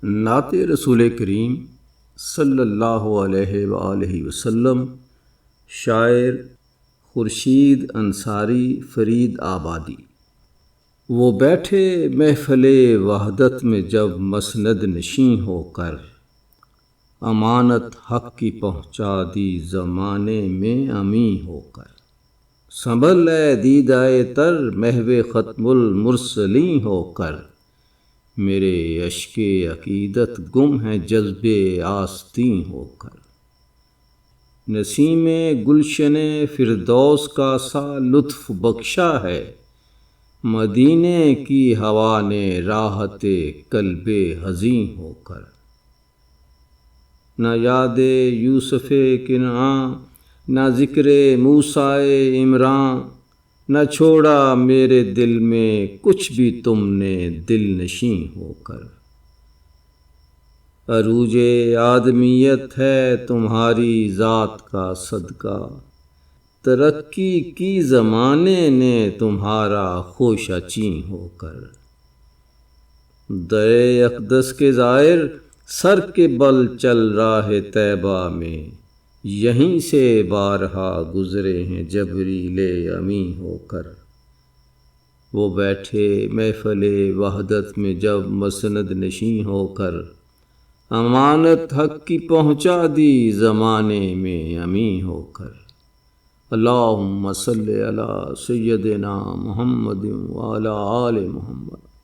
نعت رسول کریم صلی اللہ علیہ وآلہ وسلم، شاعر خورشید انصاری فرید آبادی۔ وہ بیٹھے محفل وحدت میں جب مسند نشیں ہو کر، امانت حق کی پہنچا دی زمانے میں امیں ہو کر۔ سنبھل اے دیدۂ تر محو ختم المرسلیں ہو کر، میرے اشک عقیدت گم ہے جذبِ آستیں ہو کر۔ نسیم گلشن فردوس کا سا لطف بخشا ہے، مدینے کی ہوا نے راحت قلب حزیں ہو کر۔ نہ یاد یوسف کنعاں، نہ ذکر موسیٰ عمراں، نہ چھوڑا میرے دل میں کچھ بھی تم نے دل نشیں ہو کر۔ عروج آدمیت ہے تمہاری ذات کا صدقہ، ترقی کی زمانے نے تمہارا خوشہ چیں ہو کر۔ در اقدس کے زائر سر کے بل چل راہ طیبہ میں، یہیں سے بارہا گزرے ہیں جبریل امیں ہو کر۔ وہ بیٹھے محفل وحدت میں جب مسند نشیں ہو کر، امانت حق کی پہنچا دی زمانے میں امیں ہو کر۔ اللہم صلی علی سیدنا محمد وعلی آل محمد۔